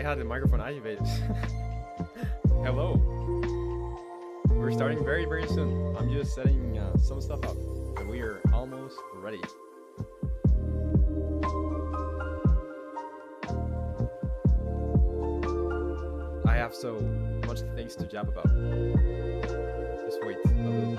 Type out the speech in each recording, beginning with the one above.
had the microphone activated. Hello. We're starting very, very soon. I'm just setting some stuff up, but we are almost ready. I have so much things to jab about. Just wait a little.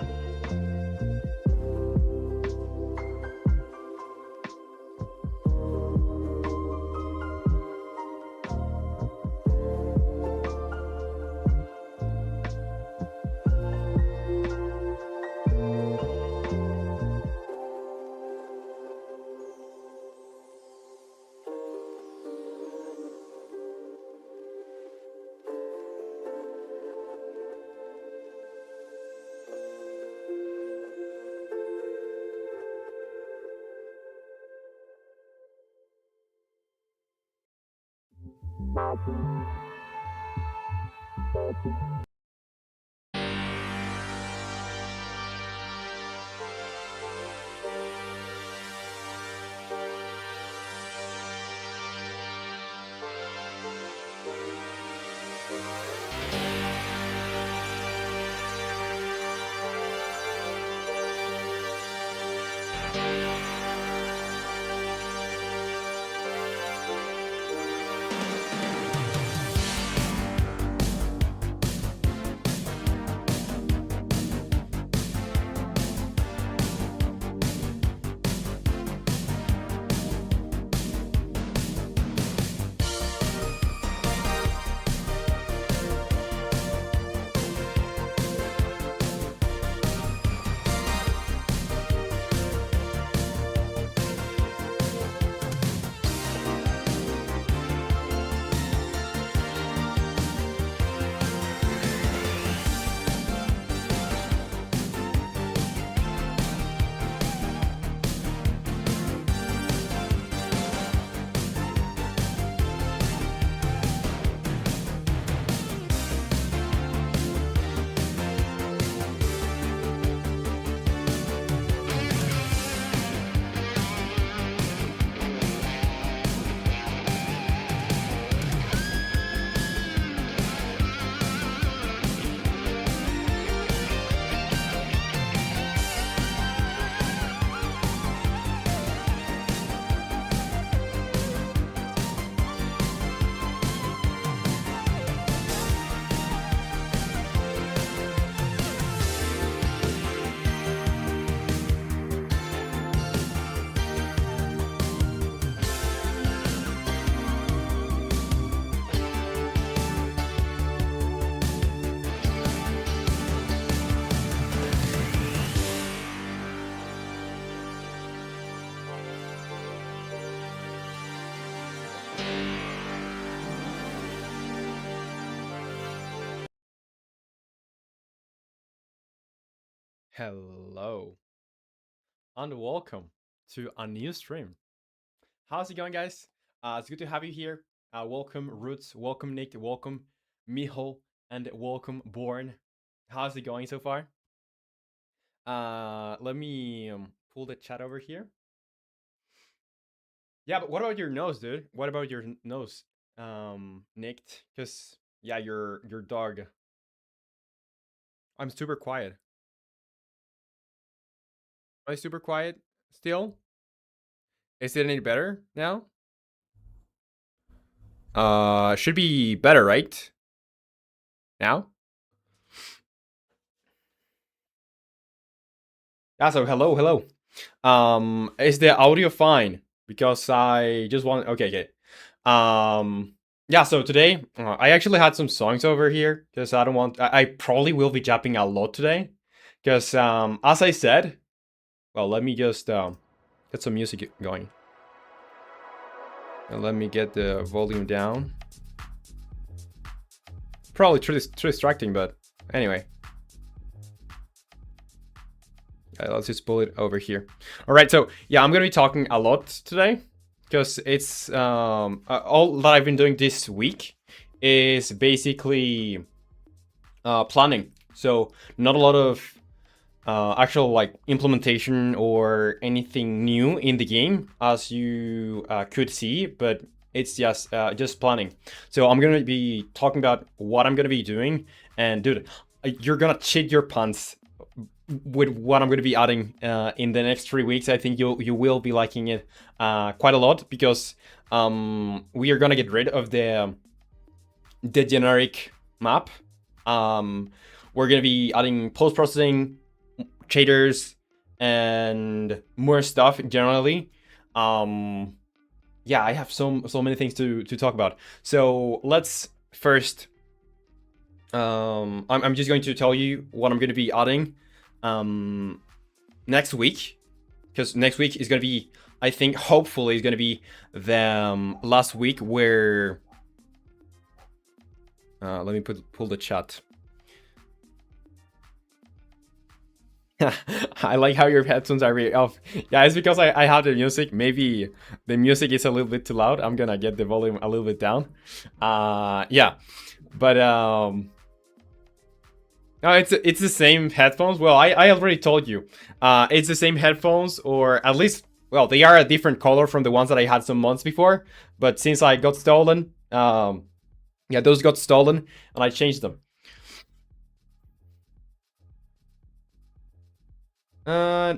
Hello and welcome to a new stream. How's it going, guys? It's good to have you here. Welcome Roots, welcome Nick, welcome Mijo, and welcome Born. How's it going so far? Let me pull the chat over here. Yeah, but what about your nose, dude? What about your nose, Nick? Because yeah, your dog. I'm super quiet. Am I super quiet still? Is it any better now? Should be better, right? Now? Yeah, so hello. Is the audio fine? Because I just want, okay. Yeah, so today, I actually had some songs over here, because I don't want, I probably will be japping a lot today. Because, as I said, well, let me just, get some music going. And let me get the volume down. Probably too distracting, but anyway. Let's just pull it over here. All right, so yeah, I'm gonna be talking a lot today because it's all that I've been doing this week is basically planning. So not a lot of actual like implementation or anything new in the game, as you could see, but It's just planning. So I'm gonna be talking about what I'm gonna be doing, and dude, you're gonna shit your pants with what I'm going to be adding in the next 3 weeks. I think you will be liking it quite a lot, because we are going to get rid of the generic map. We're going to be adding post-processing, shaders, and more stuff generally. Yeah, I have so many things to talk about. So let's first. I'm just going to tell you what I'm going to be adding next week, because next week is going to be, I think, hopefully, is going to be the last week where. Let me pull the chat. I like how your headphones are really off. Yeah, it's because I have the music. Maybe the music is a little bit too loud. I'm gonna get the volume a little bit down. Yeah, but no, it's the same headphones. Well, I already told you. It's the same headphones, or at least, well, they are a different color from the ones that I had some months before. But since I got stolen, yeah, those got stolen, and I changed them.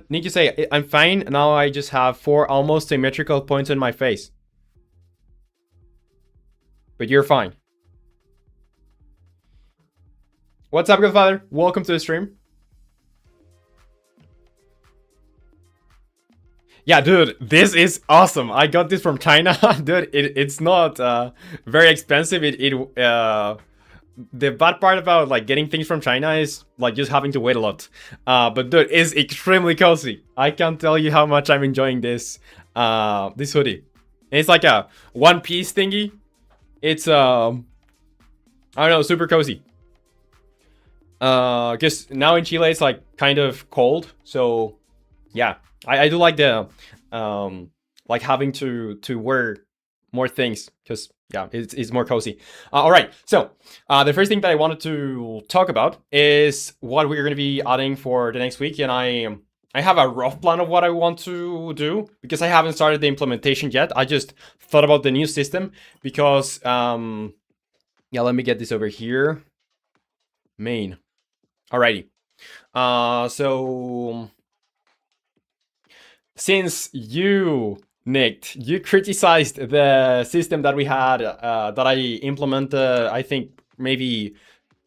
Need to say, I'm fine. Now I just have 4 almost symmetrical points on my face. But you're fine. What's up, Godfather? Welcome to the stream. Yeah, dude, this is awesome. I got this from China. Dude, it's not very expensive. The bad part about like getting things from China is like just having to wait a lot. But dude, it's extremely cozy. I can't tell you how much I'm enjoying this this hoodie. It's like a one-piece thingy. It's I don't know, super cozy. Because now in Chile it's like kind of cold, so yeah, I do like the like having to wear more things, because yeah, it's more cozy. All right, so the first thing that I wanted to talk about is what we're going to be adding for the next week, and I have a rough plan of what I want to do, because I haven't started the implementation yet. I just thought about the new system, because yeah, let me get this over here. Main. Alrighty. So since you, Nick, you criticized the system that we had, that I implemented, I think maybe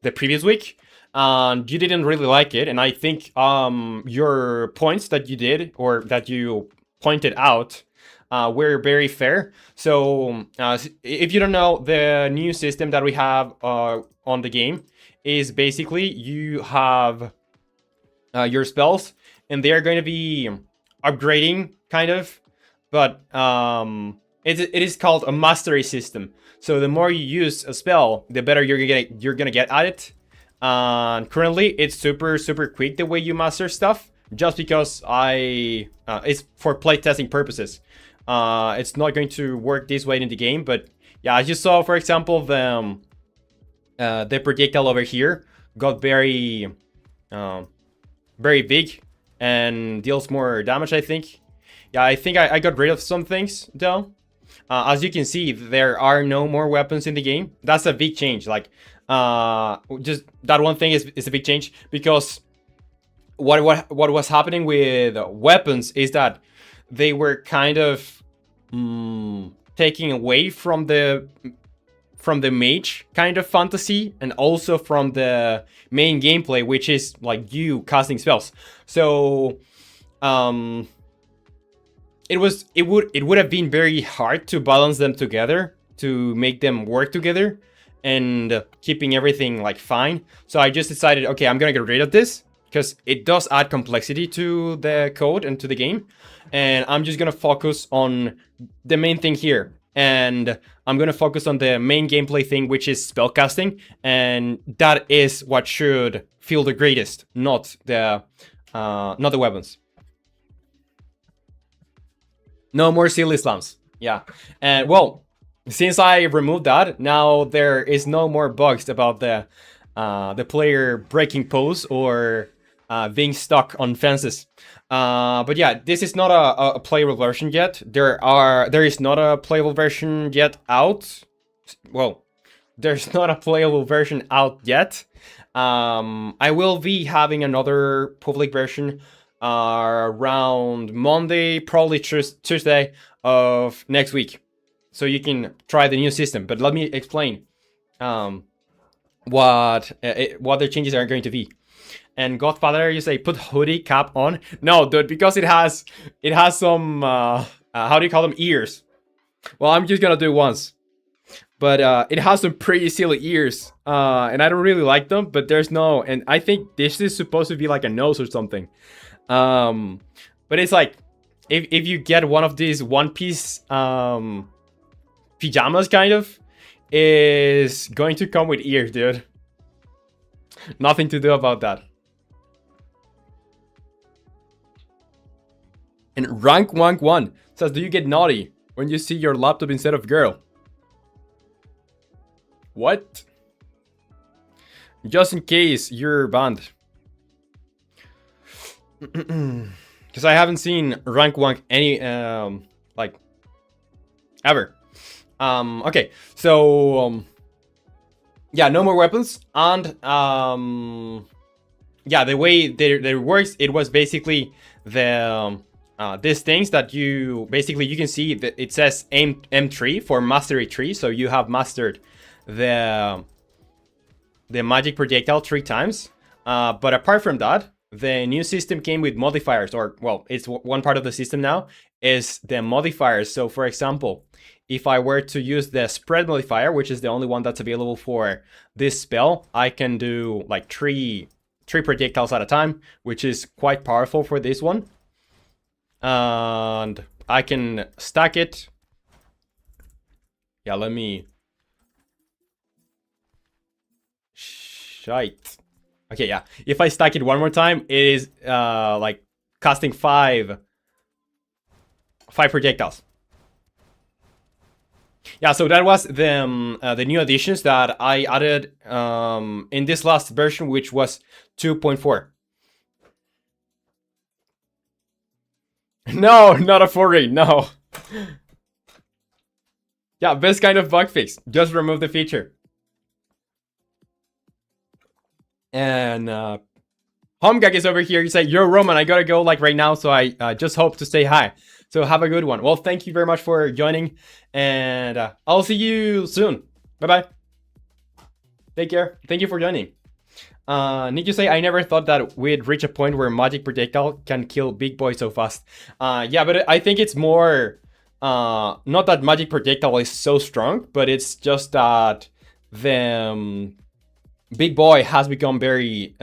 the previous week, and you didn't really like it, and I think your points that you did, or that you pointed out, were very fair. So if you don't know, the new system that we have on the game is basically you have your spells, and they are going to be upgrading, kind of, but it is called a mastery system. So the more you use a spell, the better you're gonna get at it. Currently, it's super quick the way you master stuff, just because it's for playtesting purposes. It's not going to work this way in the game, but yeah, as you saw, for example, the projectile over here got very big and deals more damage, I think. Yeah, I think I got rid of some things, though. As you can see, there are no more weapons in the game. That's a big change. Like, just that one thing is a big change, because what was happening with weapons is that they were kind of taking away from the mage kind of fantasy, and also from the main gameplay, which is like you casting spells. So it would have been very hard to balance them together, to make them work together, and keeping everything like fine. So I just decided, okay, I'm gonna get rid of this, because it does add complexity to the code and to the game, and I'm just gonna focus on the main thing here. And I'm gonna focus on the main gameplay thing, which is spellcasting, and that is what should feel the greatest, not the weapons. No more silly slams. Yeah, and well, since I removed that, now there is no more bugs about the player breaking pose, or being stuck on fences. But yeah, this is not a playable version yet. There is not a playable version yet out. Well, there's not a playable version out yet. I will be having another public version around Monday, probably Tuesday of next week, so you can try the new system. But let me explain what the changes are going to be. And Godfather, you say put hoodie cap on? No, dude, because it has some how do you call them, ears? Well, I'm just gonna do it once. But it has some pretty silly ears, and I don't really like them. But there's no, and I think this is supposed to be like a nose or something. But it's like if you get one of these One Piece pajamas, kind of, is going to come with ears, dude. Nothing to do about that. And Rank Wank 1 says, do you get naughty when you see your laptop instead of girl? What? Just in case you're banned. Because I haven't seen Rank Wank any, like, ever. Okay, so, yeah, no more weapons. And, yeah, the way that it works, it was basically the, these things that you can see that it says M3 for mastery 3. So you have mastered the magic projectile 3 times. But apart from that, the new system came with modifiers, or, well, it's one part of the system now, is the modifiers. So for example, if I were to use the spread modifier, which is the only one that's available for this spell, I can do like three projectiles at a time, which is quite powerful for this one. And I can stack it. Yeah, let me... Shite. Okay, yeah. If I stack it one more time, it is like casting five projectiles. Yeah, so that was the new additions that I added in this last version, which was 2.4. No, not a 4-ray, no. Yeah, best kind of bug fix. Just remove the feature. And Homgag is over here. You say, yo, Roman, I gotta go like right now, so I just hope to say hi. So have a good one. Well, thank you very much for joining, and I'll see you soon. Bye-bye. Take care. Thank you for joining. Need you say, I never thought that we'd reach a point where magic projectile can kill big boy so fast. Yeah, but I think it's more, not that magic projectile is so strong, but it's just that the big boy has become very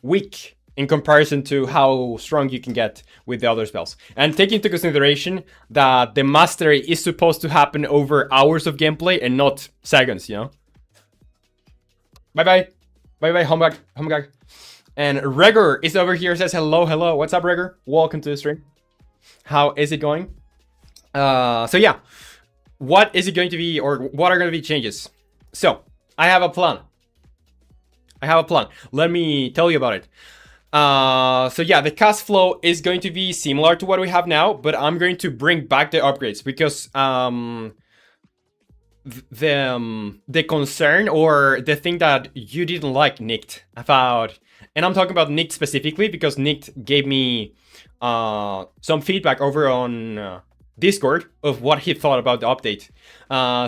weak in comparison to how strong you can get with the other spells. And take into consideration that the mastery is supposed to happen over hours of gameplay and not seconds, you know? Bye-bye. Bye-bye, Homgag. And Regor is over here, says hello, hello. What's up, Regor? Welcome to the stream. How is it going? So yeah, what is it going to be, or what are going to be changes? So, I have a plan. Let me tell you about it. So yeah, the cast flow is going to be similar to what we have now, but I'm going to bring back the upgrades because the concern, or the thing that you didn't like, Nicked, about, and I'm talking about Nicked specifically because Nicked gave me some feedback over on Discord of what he thought about the update.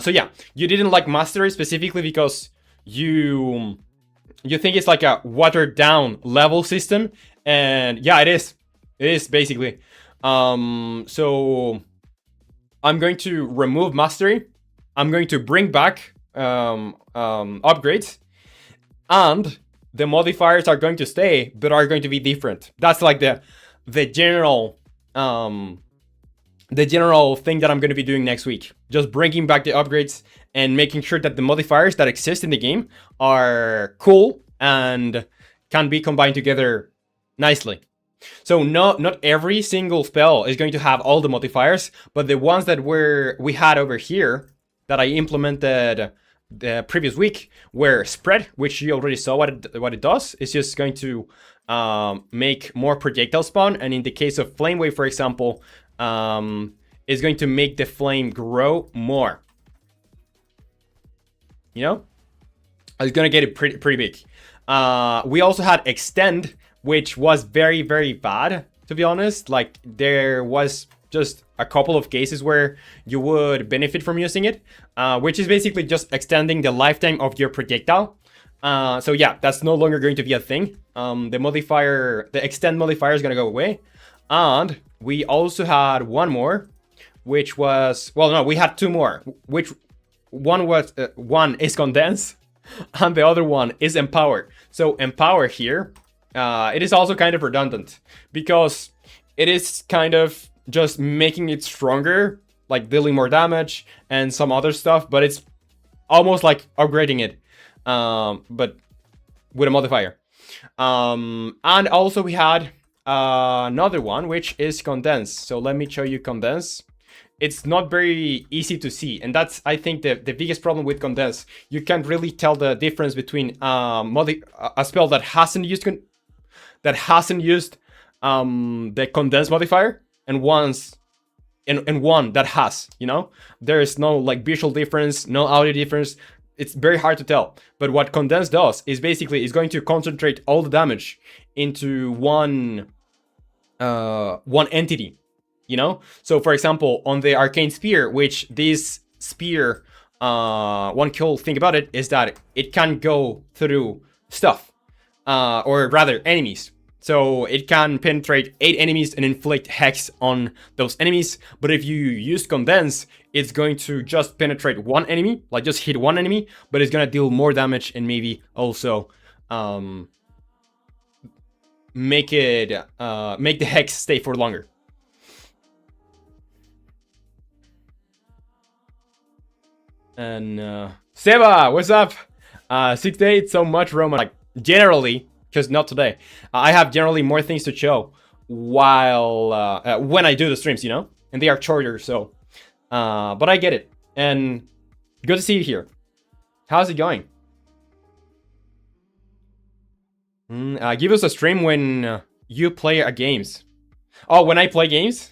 So yeah, you didn't like Mastery specifically because you think it's like a watered down level system, and yeah, it is basically. So I'm going to remove Mastery. I'm going to bring back upgrades, and the modifiers are going to stay, but are going to be different. That's like the general thing that I'm going to be doing next week. Just bringing back the upgrades and making sure that the modifiers that exist in the game are cool and can be combined together nicely. So not every single spell is going to have all the modifiers, but the ones that we had over here that I implemented the previous week, where spread, which you already saw what it does, is just going to make more projectile spawn, and in the case of flame wave, for example, is going to make the flame grow more. You know, it's gonna get it pretty big. We also had extend, which was very, very bad, to be honest. Like, there was just a couple of cases where you would benefit from using it, which is basically just extending the lifetime of your projectile. So yeah, that's no longer going to be a thing. The extend modifier is gonna go away. And we also had one more, which was, well, no, we had two more, which one is condense, and the other one is empower. So empower here, it is also kind of redundant, because it is kind of just making it stronger, like dealing more damage and some other stuff, but it's almost like upgrading it, but with a modifier. And also we had another one, which is condense. So let me show you condense. It's not very easy to see, and that's, I think, the biggest problem with condense. You can't really tell the difference between a spell that hasn't used the condense modifier and one that has. You know, there is no like visual difference, no audio difference. It's very hard to tell. But what condense does is basically is going to concentrate all the damage into one entity. You know, so for example, on the arcane spear, which this spear, one cool thing about it is that it can go through stuff, or rather enemies. So it can penetrate 8 enemies and inflict hex on those enemies. But if you use condense, it's going to just penetrate one enemy, like just hit one enemy, but it's gonna deal more damage and maybe also make the hex stay for longer. And Seba, what's up? 6 to 8, so much Roman. Like, generally, because not today, I have generally more things to show while when I do the streams, you know, and they are shorter. So, but I get it, and good to see you here. How's it going? Give us a stream when you play games. Oh, when I play games?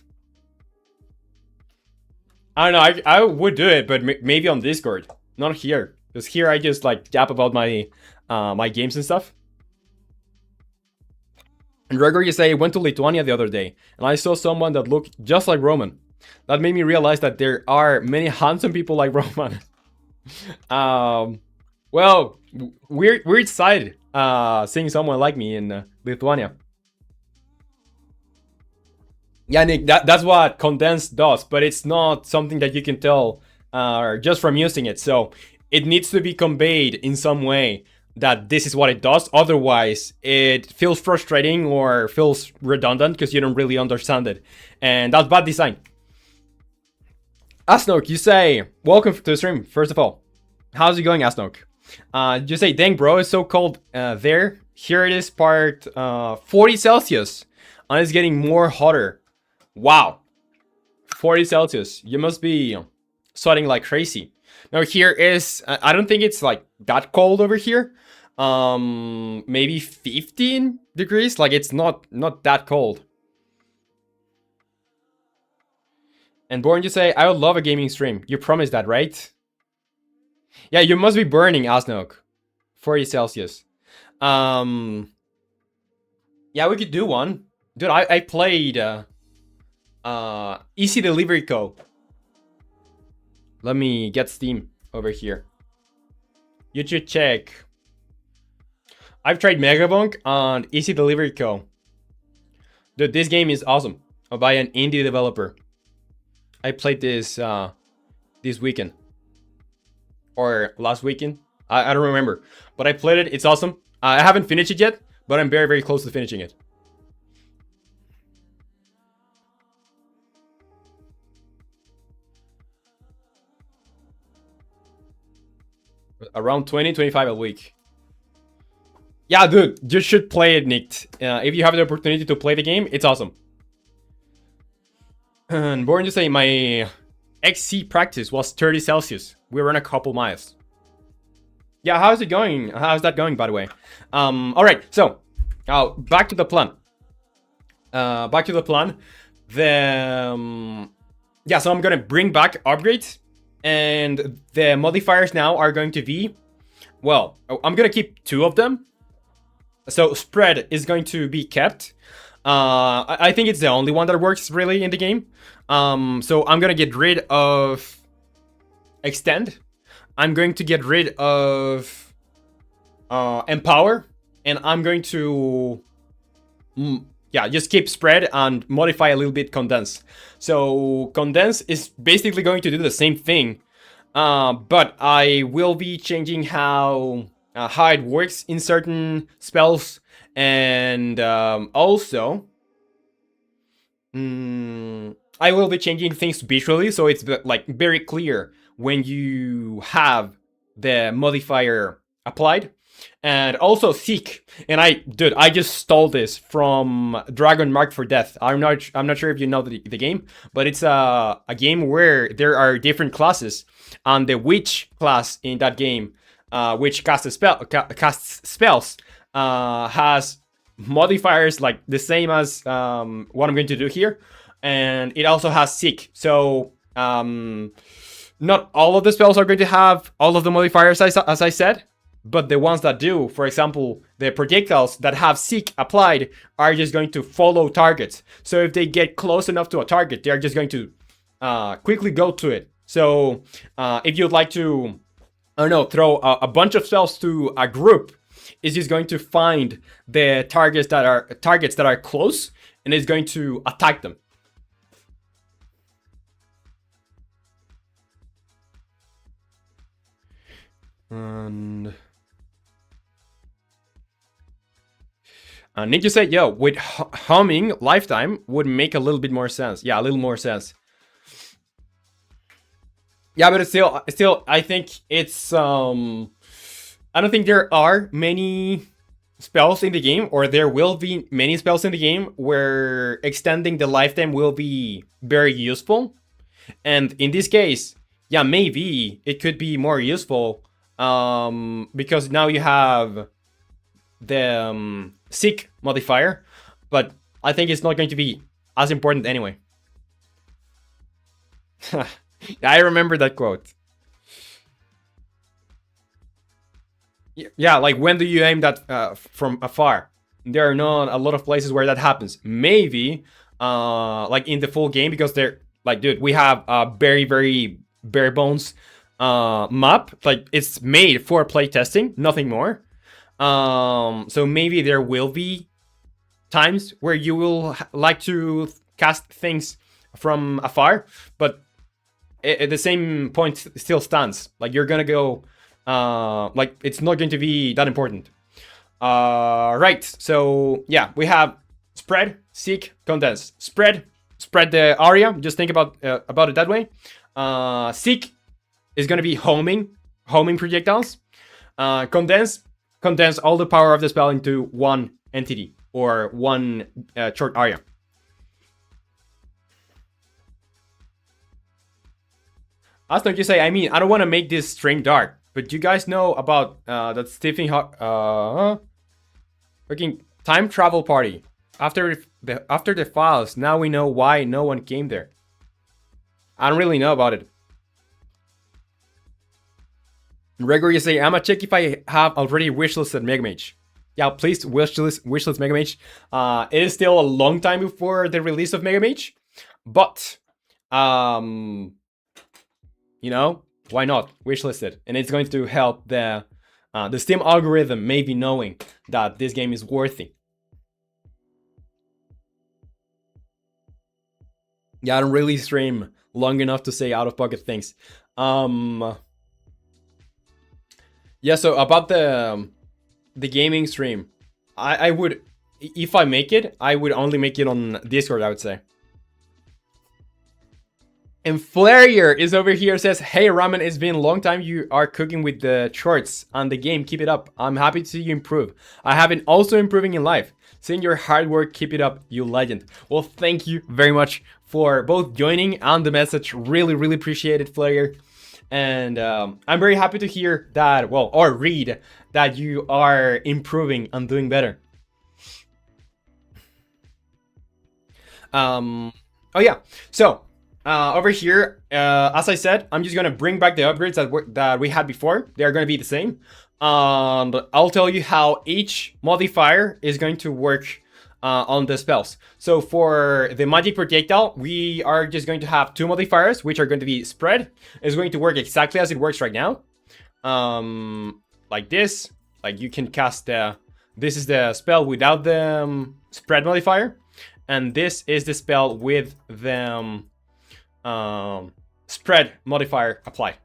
I don't know, I would do it, but maybe on Discord, not here. Because here I just like yap about my my games and stuff. And Gregor, you say, went to Lithuania the other day, and I saw someone that looked just like Roman. That made me realize that there are many handsome people like Roman. Well, we're excited seeing someone like me in Lithuania. Yeah, Nick, that's what condensed does, but it's not something that you can tell just from using it. So it needs to be conveyed in some way that this is what it does. Otherwise, it feels frustrating or feels redundant because you don't really understand it. And that's bad design. Asnok, you say, welcome to the stream, first of all. How's it going, Asnok? You say, dang, bro, it's so cold there. Here it is part 40 Celsius, and it's getting more hotter. Wow, 40 Celsius. You must be sweating like crazy. Now here is, I don't think it's like that cold over here. Maybe 15 degrees. Like it's not that cold. And Born, you say, I would love a gaming stream. You promised that, right? Yeah, you must be burning, Asnok. 40 Celsius. Yeah, we could do one. Dude, I played Easy Delivery Co. Let me get Steam over here. You should check. I've tried Megabunk on Easy Delivery Co. Dude, this game is awesome. By an indie developer. I played this this weekend. Or last weekend. I don't remember. But I played it. It's awesome. I haven't finished it yet, but I'm very, very close to finishing it. Around 20-25 a week. Yeah, dude, you should play it, Nick. If you have the opportunity to play the game, it's awesome. And Born to say, my XC practice was 30 Celsius. We ran a couple miles. Yeah, how's it going? How's that going, by the way? All right, so back to the plan. Back to the plan. Yeah, so I'm gonna bring back upgrades, and the modifiers now are going to be, well, I'm gonna keep 2 of them. So spread is going to be kept. I think it's the only one that works really in the game. So I'm gonna get rid of extend. I'm going to get rid of empower, and I'm going to yeah, just keep spread and modify a little bit condense. So condense is basically going to do the same thing, but I will be changing how it works in certain spells, and also I will be changing things visually, so it's like very clear when you have the modifier applied. And also seek, and I just stole this from Dragon Marked for Death. I'm not sure if you know the game, but it's a game where there are different classes, and the witch class in that game, which casts spells, has modifiers like the same as what I'm going to do here, and it also has seek. So not all of the spells are going to have all of the modifiers as I said, but the ones that do, for example, the projectiles that have seek applied are just going to follow targets. So if they get close enough to a target, they're just going to quickly go to it. So if you'd like to, I don't know, throw a bunch of spells to a group, it's just going to find the targets that are close, and it's going to attack them. And Ninja said, yo, with humming lifetime would make a little bit more sense. Yeah, a little more sense. Yeah, but it's still, I think it's, I don't think there are many spells in the game, or there will be many spells in the game where extending the lifetime will be very useful. And in this case, yeah, maybe it could be more useful, because now you have the seek modifier, but I think it's not going to be as important anyway. I remember that quote. Yeah, like when do you aim that from afar? There are not a lot of places where that happens. Maybe like in the full game, because they're like, dude, we have a very, very bare bones map. Like it's made for playtesting, nothing more. So maybe there will be times where you will like to cast things from afar, but the same point still stands. Like you're gonna go, like it's not going to be that important. Right. So yeah, we have spread, seek, condense. Spread the area. Just think about it that way. Seek is gonna be homing projectiles. Condense all the power of the spell into one entity or one short area. As don't you say, I mean, I don't want to make this stream dark, but you guys know about that Stephen fucking time travel party. After the files, now we know why no one came there. I don't really know about it. Gregory, you say, I'ma check if I have already wishlisted Mega Mage. Yeah, please wishlist Mega Mage. It is still a long time before the release of Mega Mage, but you know, why not wishlist it? And it's going to help the Steam algorithm maybe knowing that this game is worthy. Yeah, I don't really stream long enough to say out of pocket things. Yeah, so about the gaming stream, I would, if I make it, I would only make it on Discord, I would say. And Flarier is over here, says, hey Ramen, it's been a long time you are cooking with the shorts and the game, keep it up. I'm happy to see you improve. I have been also improving in life. Seeing your hard work, keep it up, you legend. Well, thank you very much for both joining and the message. Really, really appreciate it, Flarier. And I'm very happy to hear that, well, or read that you are improving and doing better. Oh yeah, so over here, as I said, I'm just gonna bring back the upgrades that we had before. They are gonna be the same. And I'll tell you how each modifier is going to work on the spells. So for the magic projectile, we are just going to have two modifiers, which are going to be spread. It's going to work exactly as it works right now. Like this, like you can cast this is the spell without the spread modifier, and this is the spell with the spread modifier applied.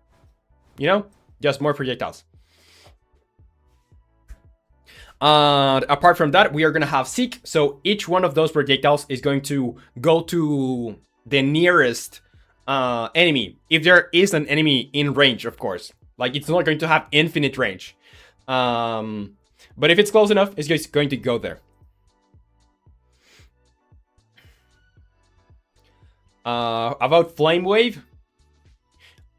You know, just more projectiles. Apart from that, we are going to have Seek. So each one of those projectiles is going to go to the nearest enemy. If there is an enemy in range, of course. Like, it's not going to have infinite range. But if it's close enough, it's just going to go there. About Flame Wave,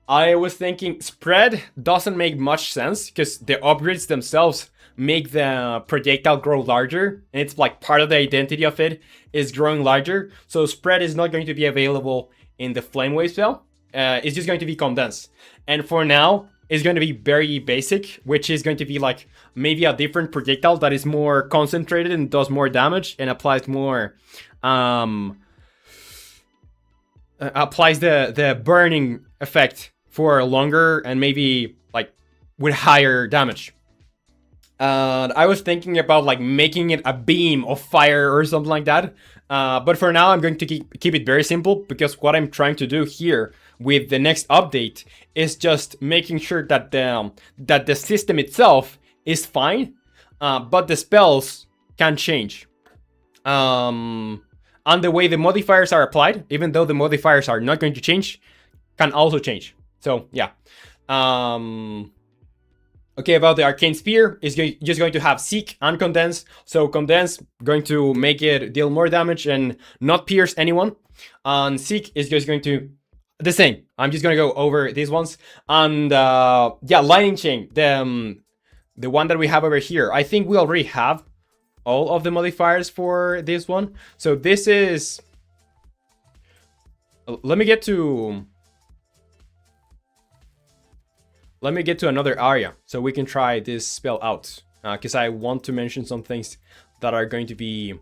I was thinking spread doesn't make much sense because the upgrades themselves make the projectile grow larger, and it's like part of the identity of it is growing larger. So spread is not going to be available in the Flame Wave spell. It's just going to be condensed. And for now, it's going to be very basic, which is going to be like maybe a different projectile that is more concentrated and does more damage and applies more applies the burning effect for longer and maybe like with higher damage. I was thinking about like making it a beam of fire or something like that. But for now, I'm going to keep it very simple, because what I'm trying to do here with the next update is just making sure that the system itself is fine, but the spells can change. And the way the modifiers are applied, even though the modifiers are not going to change, can also change. So yeah. Okay, about the Arcane Spear, is just going to have Seek and Condense. So Condense going to make it deal more damage and not pierce anyone. And Seek is just going to the same. I'm just going to go over these ones. And yeah, Lightning Chain, the one that we have over here. I think we already have all of the modifiers for this one. So this is... Let me get to another area so we can try this spell out, because I want to mention some things that are going to be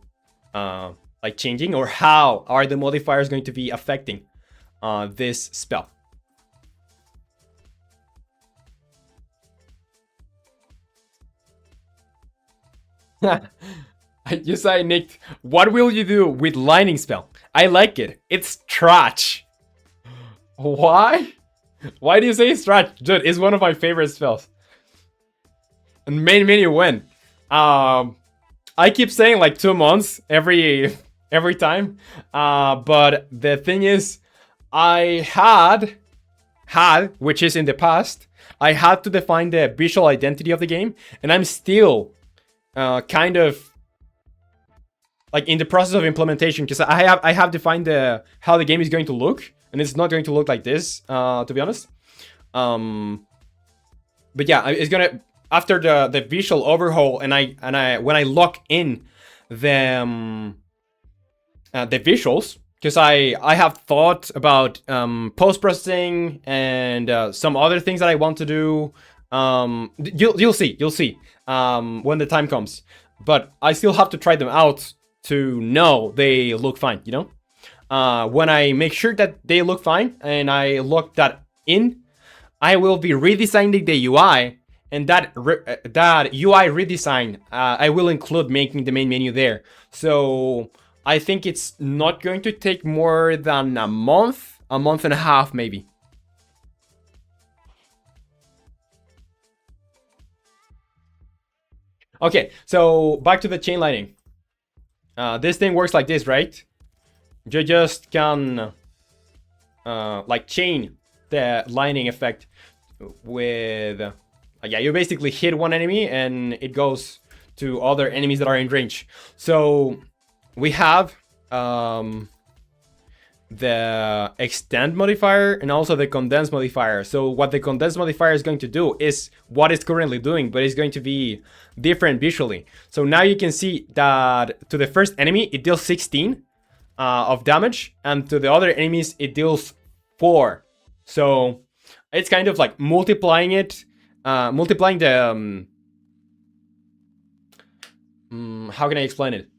like changing, or how are the modifiers going to be affecting this spell. You say, Nick, what will you do with Lightning Spell? I like it. It's trash. Why? Why do you say it's trash? Dude, it's one of my favorite spells. And main menu win. I keep saying like 2 months every time. But the thing is, I had, which is in the past, I had to define the visual identity of the game, and I'm still kind of like in the process of implementation, because I have defined how the game is going to look, and it's not going to look like this, to be honest. But yeah, it's gonna, after the visual overhaul, and I when I lock in the visuals, because I have thought about post-processing and some other things that I want to do. You'll see when the time comes, but I still have to try them out to know they look fine, you know. When I make sure that they look fine and I lock that in, I will be redesigning the UI, and that UI redesign, I will include making the main menu there. So I think it's not going to take more than a month and a half maybe. Okay, so back to the chain lightning. This thing works like this, right? You just can like chain the lightning effect with yeah, you basically hit one enemy and it goes to other enemies that are in range. So we have the the extend modifier and also the condense modifier. So what the condense modifier is going to do is what it's currently doing, but it's going to be different visually. So now you can see that to the first enemy it deals 16 of damage, and to the other enemies it deals 4. So it's kind of like multiplying it, multiplying the how can I explain it?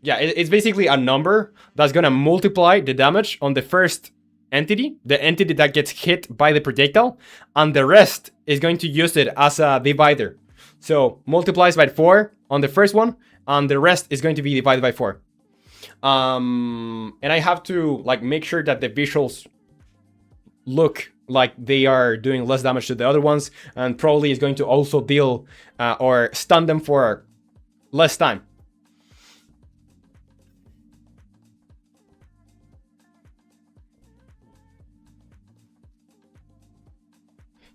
Yeah, it's basically a number that's gonna multiply the damage on the first entity, the entity that gets hit by the projectile, and the rest is going to use it as a divider. So multiplies by 4 on the first one, and the rest is going to be divided by 4. And I have to like make sure that the visuals look like they are doing less damage to the other ones, and probably is going to also deal or stun them for less time.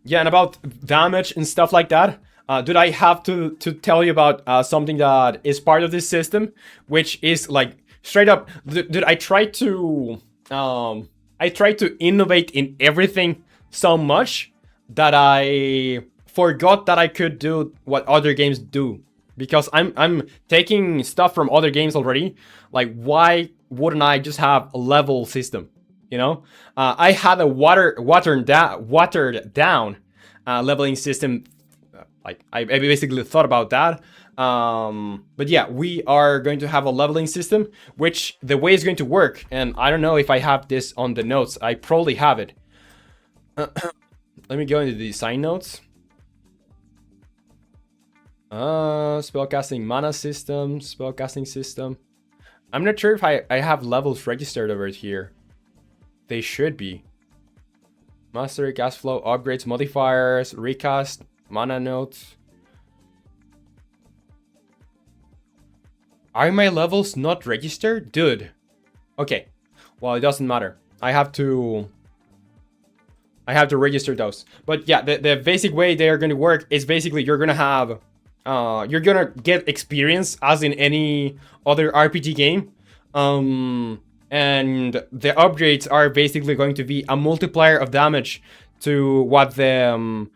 Yeah, and about damage and stuff like that, dude, I have to tell you about something that is part of this system, which is like straight up, dude, I try to innovate in everything so much that I forgot that I could do what other games do, because I'm taking stuff from other games already. Like, why wouldn't I just have a level system? You know, I had a watered down leveling system. Like I basically thought about that. But yeah, we are going to have a leveling system, which the way it's going to work, and I don't know if I have this on the notes. I probably have it. Let me go into the design notes. Spellcasting mana system, spellcasting system. I'm not sure if I have levels registered over here. They should be. Mastery, cast flow, upgrades, modifiers, recast, mana notes. Are my levels not registered? Dude. Okay. Well, it doesn't matter. I have to register those. But yeah, the basic way they are going to work is basically you're going to have you're going to get experience as in any other RPG game. And the upgrades are basically going to be a multiplier of damage to what the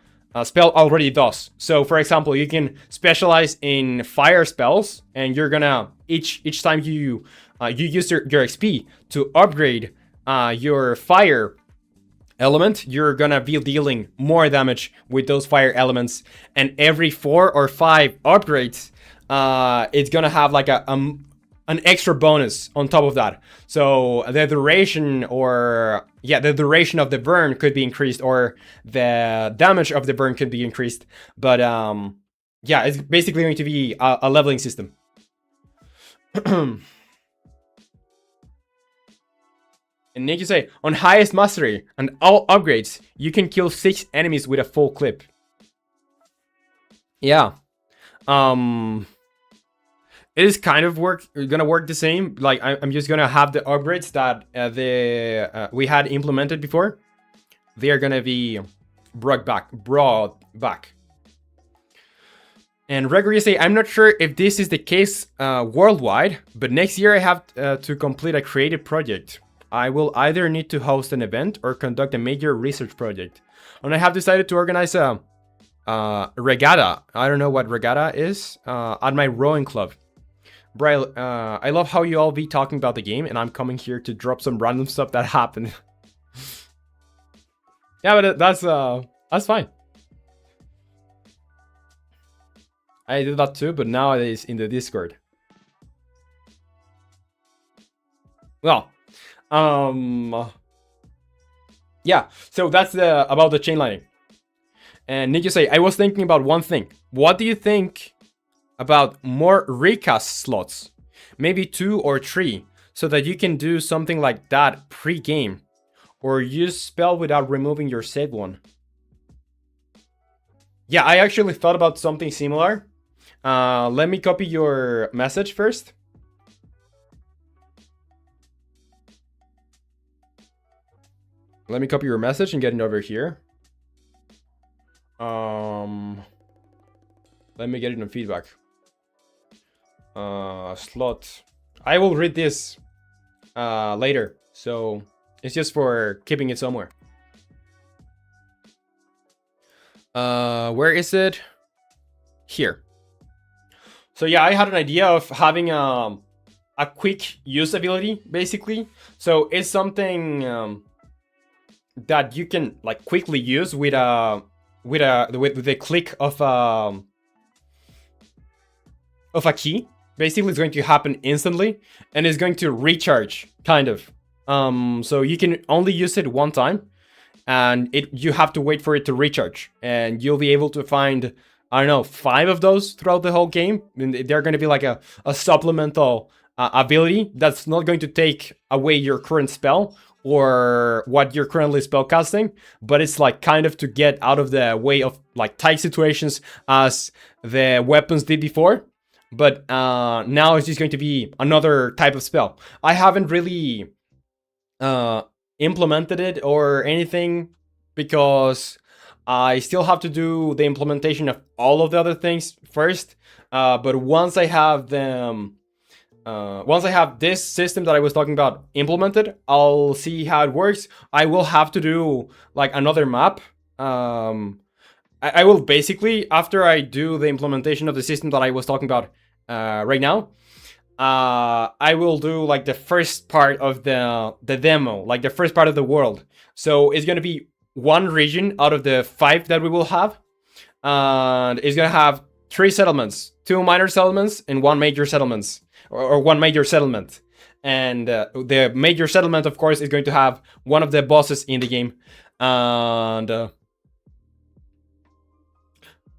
spell already does. So for example, you can specialize in fire spells, and you're gonna each time you use your XP to upgrade your fire element, you're gonna be dealing more damage with those fire elements. And every 4 or 5 upgrades, it's gonna have like an extra bonus on top of that. So the duration, or yeah, the duration of the burn could be increased, or the damage of the burn could be increased. But yeah, it's basically going to be a leveling system. And Nick, you say, on highest mastery and all upgrades, you can kill 6 enemies with a full clip. Yeah. It is kind of gonna work the same. Like I'm just gonna have the upgrades that we had implemented before. They are gonna be brought back. And Gregory, you say, I'm not sure if this is the case worldwide, but next year I have to complete a creative project. I will either need to host an event or conduct a major research project. And I have decided to organize a regatta. I don't know what regatta is, at my rowing club. Bro, I love how you all be talking about the game, and I'm coming here to drop some random stuff that happened. Yeah, but that's fine. I did that too, but now it is in the Discord. Well, yeah. So that's about the chain lightning. And Nick, you say, I was thinking about one thing. What do you think about more recast slots? Maybe 2 or 3, so that you can do something like that pre-game, or use spell without removing your saved one. Yeah, I actually thought about something similar. Let me copy your message first. Let me copy your message and get it over here. Let me get it in feedback. Slot. I will read this later, So it's just for keeping it somewhere. Where is it? Here. So yeah, I had an idea of having a quick use ability, basically. So it's something that you can like quickly use with the click of a key. Basically, it's going to happen instantly, and it's going to recharge, kind of. So you can only use it one time, and you have to wait for it to recharge, and you'll be able to find, I don't know, 5 of those throughout the whole game. And they're going to be like a supplemental ability that's not going to take away your current spell or what you're currently spellcasting, but it's like kind of to get out of the way of like tight situations as the weapons did before. But now it's just going to be another type of spell. I haven't really implemented it or anything because I still have to do the implementation of all of the other things first. But once I have them, once I have this system that I was talking about implemented, I'll see how it works. I will have to do like another map. I will basically, after I do the implementation of the system that I was talking about right now, I will do like the first part of the demo, like the first part of the world. So it's gonna be one region out of the 5 that we will have, and it's gonna have 3 settlements, 2 minor settlements, and 1 major settlements, or 1 major settlement. And the major settlement, of course, is going to have one of the bosses in the game, and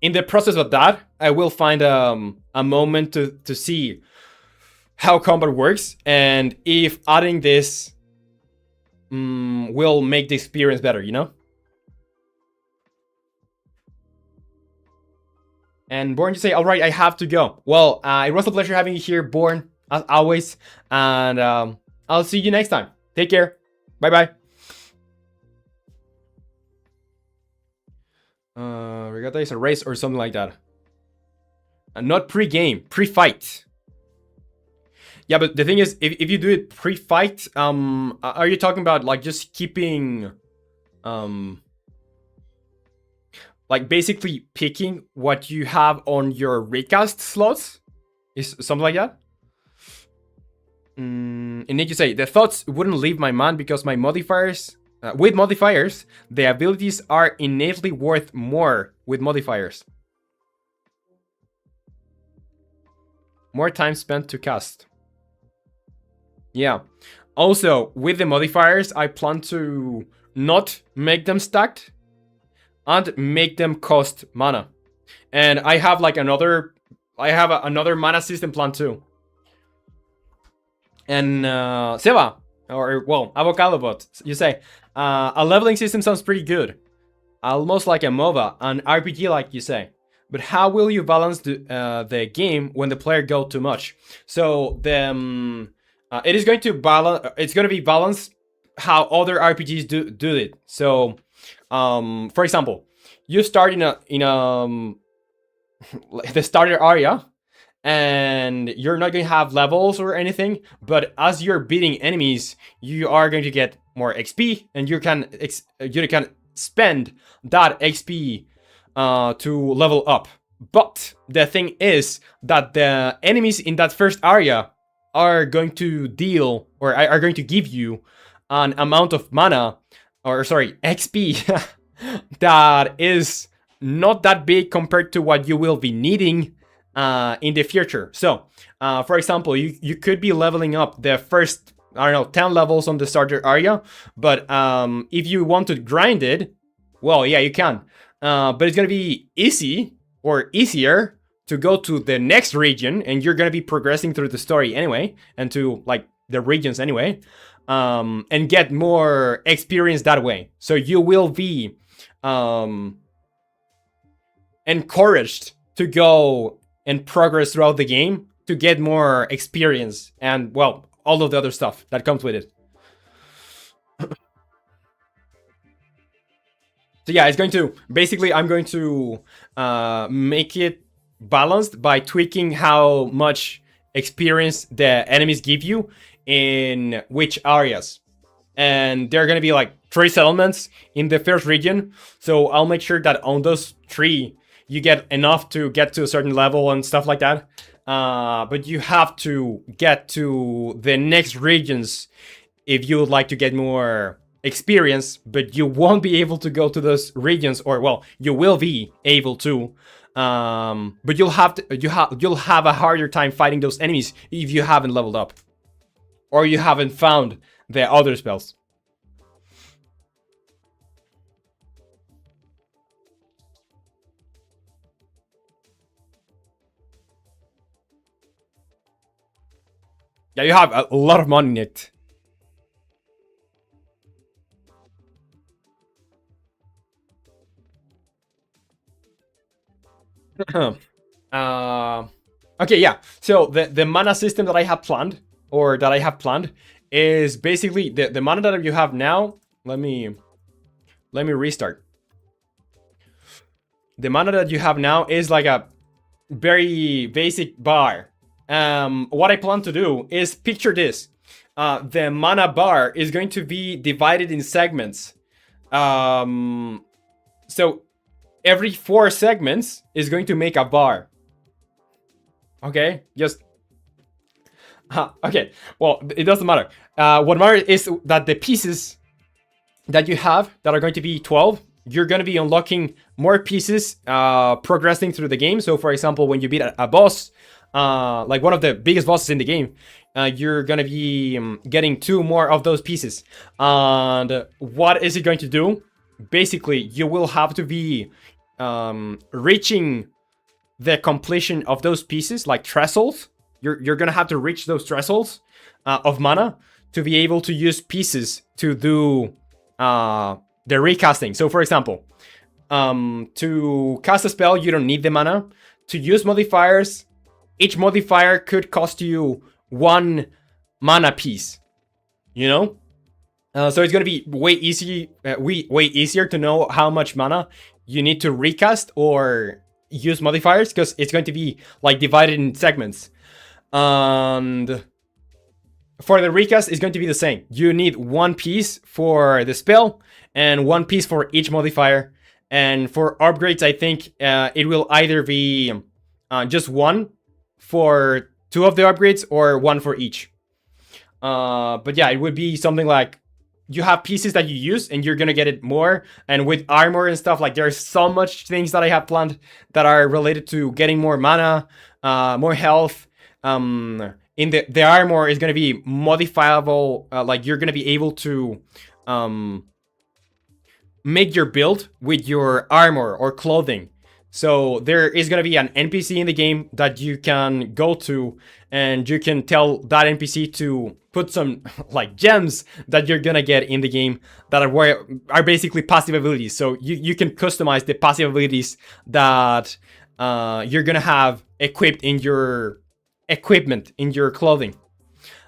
in the process of that, I will find a moment to see how combat works and if adding this will make the experience better, you know? And Born, you say, all right, I have to go. Well, it was a pleasure having you here, Born, as always. And I'll see you next time. Take care. Bye-bye. Regatta is a race or something like that. Not pre-game, pre-fight. Yeah, but the thing is, if you do it pre-fight, are you talking about like just keeping, like basically picking what you have on your recast slots? Is something like that? And then you say, the thoughts wouldn't leave my mind because my modifiers, with modifiers, the abilities are innately worth more with modifiers. More time spent to cast. Yeah. Also, with the modifiers, I plan to not make them stacked and make them cost mana. And I have like another mana system plan too. And Seba, or well, Avocadobot, you say, a leveling system sounds pretty good. Almost like a MOBA, an RPG like you say. But how will you balance the game when the player go too much? So the it is going to balance. It's going to be balanced how other RPGs do it. So, for example, you start in the starter area, and you're not going to have levels or anything. But as you're beating enemies, you are going to get more XP, and you can spend that XP to level up. But the thing is that the enemies in that first area are going to deal, or are going to give you an amount of mana, or sorry, XP that is not that big compared to what you will be needing in the future. So, for example, you could be leveling up the first, I don't know, 10 levels on the starter area, but if you want to grind it, well, yeah, you can. But it's gonna be easy or easier to go to the next region, and you're gonna be progressing through the story anyway, and to like the regions anyway, and get more experience that way. So you will be encouraged to go and progress throughout the game to get more experience and, well, all of the other stuff that comes with it. So yeah, it's going to, basically, I'm going to make it balanced by tweaking how much experience the enemies give you in which areas. and there are gonna be like 3 settlements in the first region. So I'll make sure that on those 3 you get enough to get to a certain level and stuff like that. But you have to get to the next regions if you would like to get more experience, but you won't be able to go to those regions, or well, you will be able to, but you'll have a harder time fighting those enemies if you haven't leveled up or you haven't found the other spells. Yeah, you have a lot of money in it. Okay, yeah. So the mana system that I have planned, is basically the mana that you have now. Let me restart. The mana that you have now is like a very basic bar. What I plan to do is picture this. The mana bar is going to be divided in segments. So every 4 segments is going to make a bar. Okay, just okay. Well, it doesn't matter. What matters is that the pieces that you have that are going to be 12, you're going to be unlocking more pieces progressing through the game. So for example, when you beat a boss, like one of the biggest bosses in the game, you're going to be getting 2 more of those pieces. And what is it going to do? Basically, you will have to be reaching the completion of those pieces, like thresholds. You're gonna have to reach those thresholds of mana to be able to use pieces to do the recasting. So for example, to cast a spell, you don't need the mana. To use modifiers, each modifier could cost you 1 mana piece, you know? So it's gonna be way easier to know how much mana you need to recast or use modifiers, because it's going to be like divided in segments. And for the recast, it's going to be the same. You need 1 piece for the spell and 1 piece for each modifier. And for upgrades, I think it will either be just 1 for 2 of the upgrades or 1 for each. But yeah, it would be something like you have pieces that you use and you're gonna get it more. And with armor and stuff, like there's so much things that I have planned that are related to getting more mana, more health. In the armor is gonna be modifiable. Like you're gonna be able to make your build with your armor or clothing. So there is gonna be an NPC in the game that you can go to, and you can tell that NPC to put some like gems that you're gonna get in the game that are basically passive abilities. So you can customize the passive abilities that you're gonna have equipped in your equipment, in your clothing.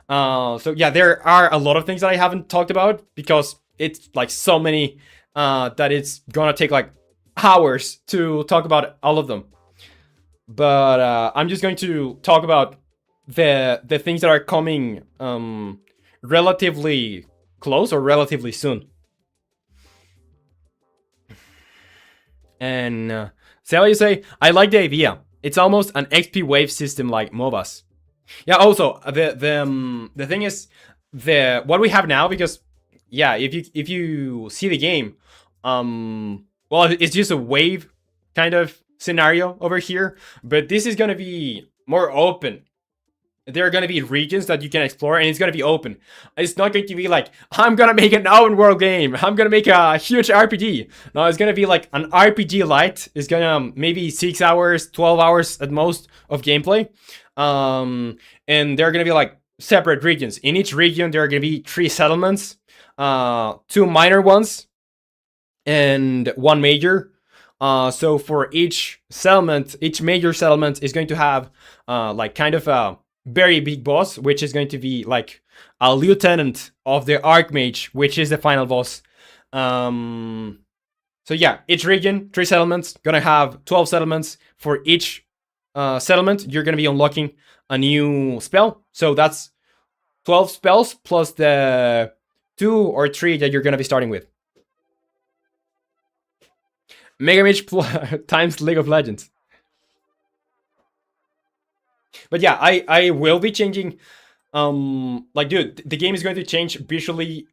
So yeah, there are a lot of things that I haven't talked about because it's like so many that it's gonna take like hours to talk about all of them. But I'm just going to talk about the things that are coming relatively close or relatively soon. And so you say, I like the idea. It's almost an XP wave system like MOBAs. Yeah, also the thing is what we have now, because yeah, if you see the game, well, it's just a wave kind of scenario over here, but this is gonna be more open. There are gonna be regions that you can explore, and it's gonna be open. It's not going to be like, I'm gonna make an open world game, I'm gonna make a huge RPG. No, it's gonna be like an RPG light. It's gonna maybe 6 hours, 12 hours at most of gameplay. And there are gonna be like separate regions. In each region, there are gonna be 3 settlements, 2 minor ones, and 1 major. So for each settlement, each major settlement is going to have like kind of a very big boss, which is going to be like a lieutenant of the Archmage, which is the final boss. So yeah, each region, 3 settlements, gonna have 12 settlements. For each settlement, you're gonna be unlocking a new spell. So that's 12 spells plus the 2 or 3 that you're gonna be starting with. Mega Mage times League of Legends. But yeah, I will be changing. Like, dude, the game is going to change visually.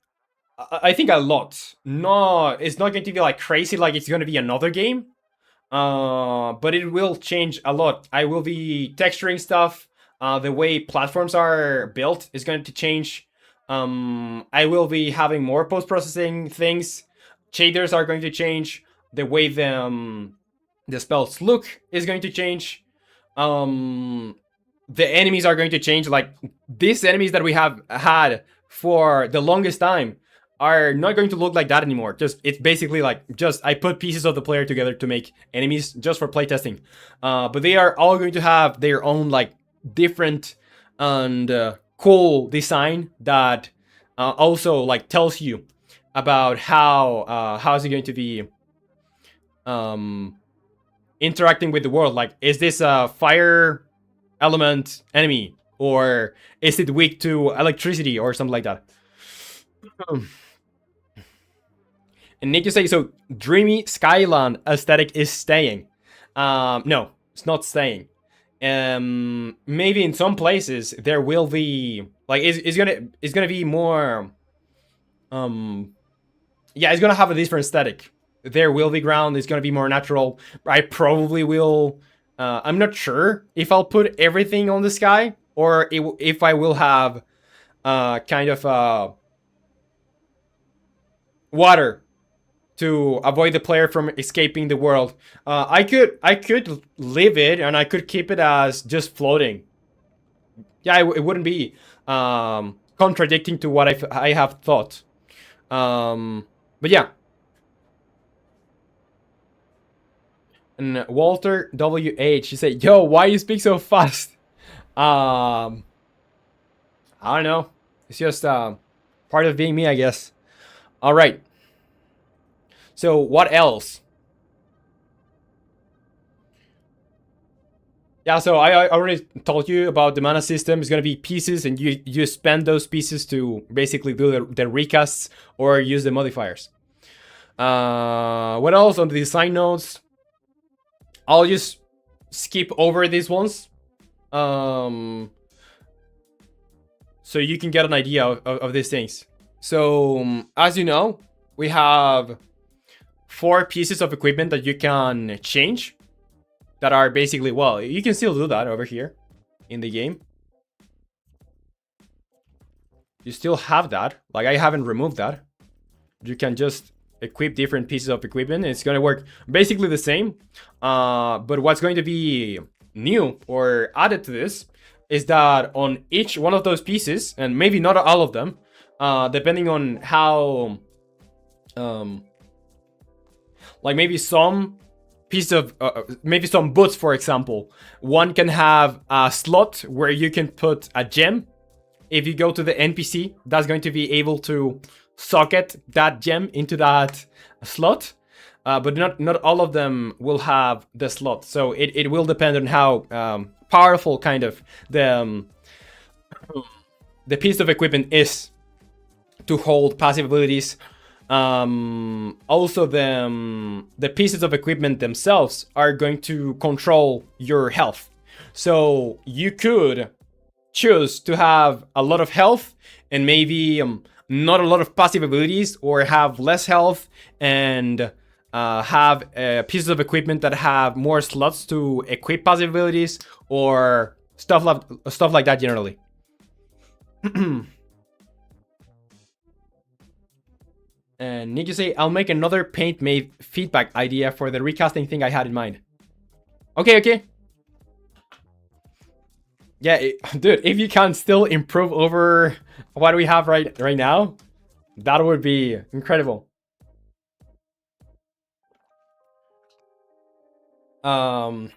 I think a lot. No, it's not going to be like crazy, like it's going to be another game. But it will change a lot. I will be texturing stuff. The way platforms are built is going to change. I will be having more post-processing things. Shaders are going to change. The way the spells look is going to change. The enemies are going to change. Like, these enemies that we have had for the longest time are not going to look like that anymore. Just, it's basically like, just I put pieces of the player together to make enemies just for playtesting. But they are all going to have their own like different and cool design that also like tells you about how is it going to be interacting with the world. Like, is this a fire element enemy, or is it weak to electricity or something like that? And Nick, you say, so dreamy Skyland aesthetic is staying. No, it's not staying. Maybe in some places there will be like it's gonna be more. Yeah, it's gonna have a different aesthetic. There will be ground. It's gonna be more natural. I probably will. I'm not sure if I'll put everything on the sky or if I will have kind of water to avoid the player from escaping the world. I could leave it and I could keep it as just floating. Yeah, it wouldn't be contradicting to what I have thought. But yeah. And Walter WH, he said, "Yo, why you speak so fast?" I don't know. It's just part of being me, I guess. All right. So what else? Yeah, so I already told you about the mana system. It's gonna be pieces, and you spend those pieces to basically do the recasts or use the modifiers. What else on the design notes? I'll just skip over these ones, so you can get an idea of these things. So as you know, we have 4 pieces of equipment that you can change that are basically, well, you can still do that over here in the game. You still have that. Like, I haven't removed that. You can just equip different pieces of equipment. It's going to work basically the same. But what's going to be new or added to this is that on each one of those pieces, and maybe not all of them, depending on how like maybe some piece of maybe some boots, for example, one can have a slot where you can put a gem. If you go to the NPC, that's going to be able to socket that gem into that slot, but not all of them will have the slot. So it will depend on how powerful kind of the piece of equipment is to hold passive abilities. Also, the pieces of equipment themselves are going to control your health. So you could choose to have a lot of health and maybe not a lot of passive abilities, or have less health and have pieces of equipment that have more slots to equip passive abilities, or stuff like that generally. And Nick, you say, I'll make another paint made feedback idea for the recasting thing I had in mind. Okay. Yeah, dude, if you can still improve over what we have right now, that would be incredible. Yeah.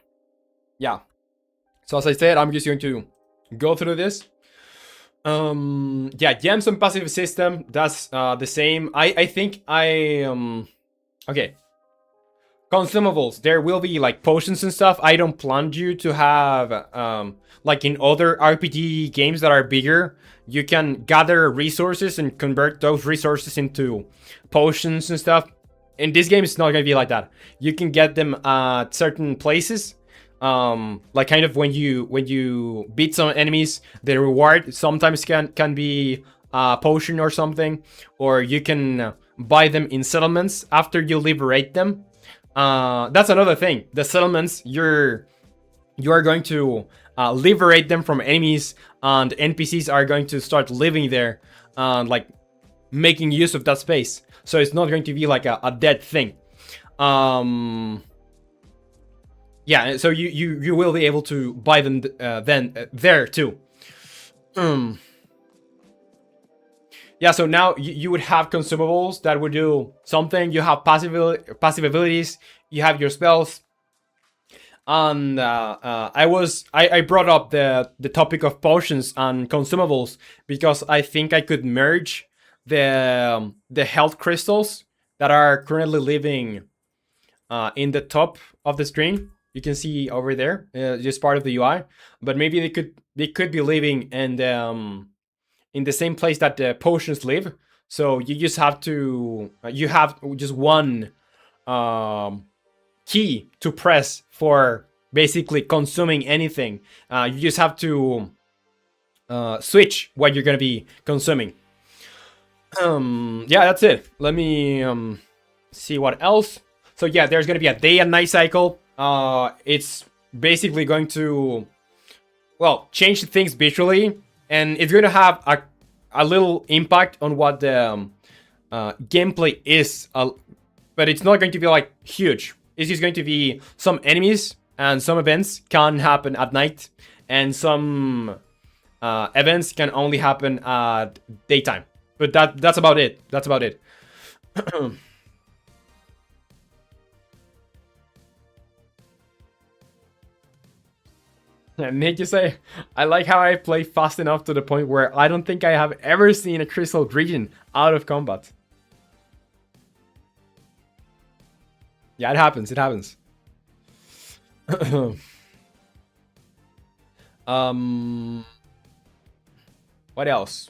So as I said, I'm just going to go through this. Yeah, gems and passive system, that's the same. I think okay. consumables. There will be like potions and stuff. I don't plan you to have like in other RPG games that are bigger. You can gather resources and convert those resources into potions and stuff. In this game, it's not gonna be like that. You can get them at certain places. Like kind of when you beat some enemies, the reward sometimes can be a potion or something, or you can buy them in settlements after you liberate them. That's another thing. The settlements, you are going to liberate them from enemies, and NPCs are going to start living there, like making use of that space. So it's not going to be like a dead thing. Yeah, so you will be able to buy them then there too. Yeah, so now you would have consumables that would do something. You have passive abilities. You have your spells. And I brought up the topic of potions and consumables because I think I could merge the health crystals that are currently living in the top of the screen. You can see over there, just part of the UI. But maybe they could be living in the same place that the potions live. So you just have to you have just one key to press for basically consuming anything. You just have to switch what you're gonna be consuming. Yeah, that's it. Let me see what else. So yeah, there's gonna be a day and night cycle. It's basically going to, well, change things visually, and it's going to have a little impact on what the gameplay is, but it's not going to be like huge. It's just going to be some enemies and some events can happen at night, and some events can only happen at daytime. But that's about it. That's about it. And Nick, you say, I like how I play fast enough to the point where I don't think I have ever seen a crystal region out of combat. Yeah, it happens. It happens. What else?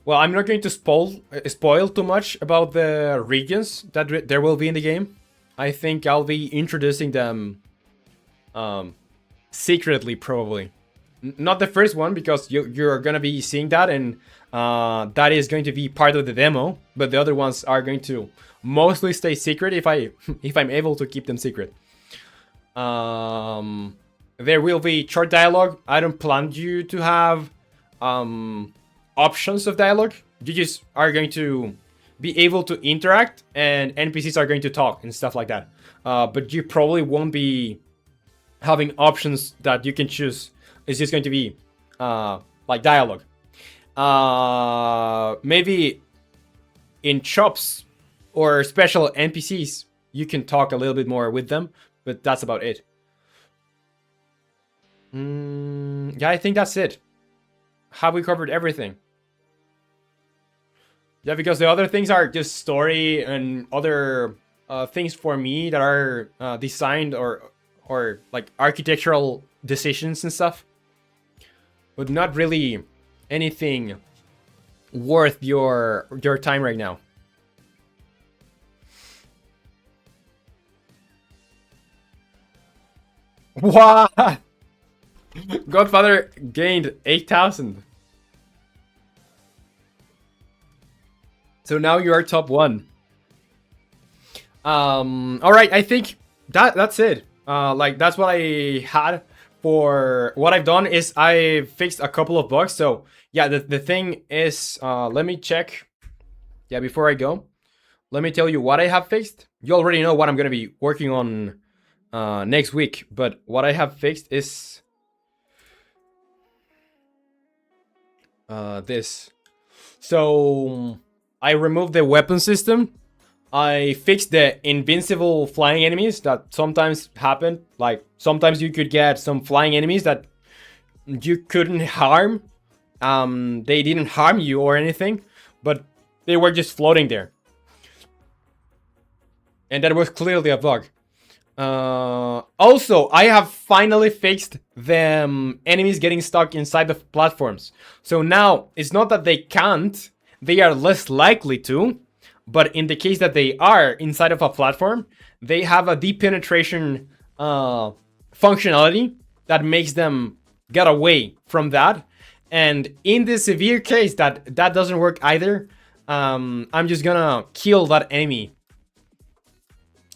Well, I'm not going to spoil too much about the regions that there will be in the game. I think I'll be introducing them secretly, probably. Not the first one, because you're gonna be seeing that, and that is going to be part of the demo. But the other ones are going to mostly stay secret if I'm able to keep them secret. There will be short dialogue. I don't plan you to have options of dialogue. You just are going to be able to interact, and NPCs are going to talk and stuff like that. But you probably won't be having options that you can choose. It's just going to be like dialogue. Maybe in shops or special NPCs, you can talk a little bit more with them, but that's about it. Yeah, I think that's it. Have we covered everything? Yeah, because the other things are just story and other things for me that are designed or like architectural decisions and stuff, but not really anything worth your time right now. What? Godfather gained 8,000. So now you are top 1. All right, I think that's it. Like that's what I had for what I've done. Is I fixed a couple of bugs. So yeah, the thing is, let me check. Yeah, before I go, let me tell you what I have fixed. You already know what I'm gonna be working on next week, but what I have fixed is this. So I removed the weapon system. I fixed the invincible flying enemies that sometimes happen. Like sometimes you could get some flying enemies that you couldn't harm. They didn't harm you or anything, but they were just floating there. and that was clearly a bug. Also, I have finally fixed the enemies getting stuck inside the platforms. So now it's not that they can't, they are less likely to, but in the case that they are inside of a platform, they have a deep penetration functionality that makes them get away from that. And in the severe case that doesn't work either, I'm just gonna kill that enemy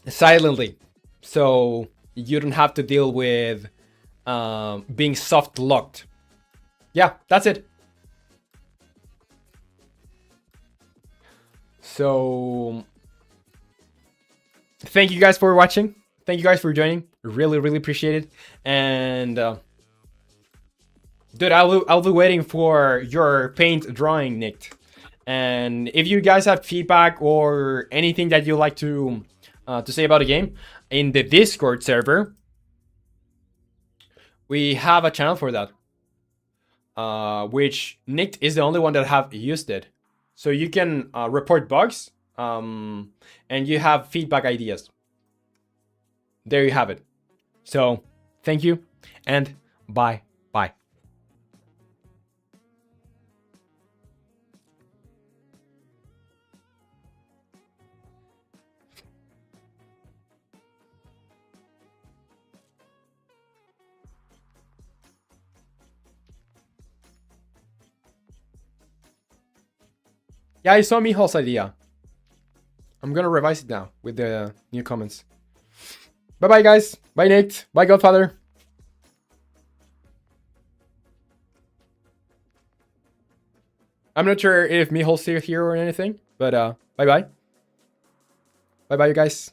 silently, so you don't have to deal with being soft locked. Yeah, that's it. So thank you guys for watching. Thank you guys for joining. Really, really appreciate it. And dude, I'll be waiting for your paint drawing, Nick. And if you guys have feedback or anything that you like to say about the game, in the Discord server, we have a channel for that, which Nick is the only one that have used it. So you can report bugs, and you have feedback ideas. There you have it. So thank you, and bye. Yeah, I saw Mijal's idea. I'm gonna revise it now with the new comments. Bye bye, guys. Bye, Nate. Bye, Godfather. I'm not sure if Mijal's still here or anything, but bye bye. Bye bye, you guys.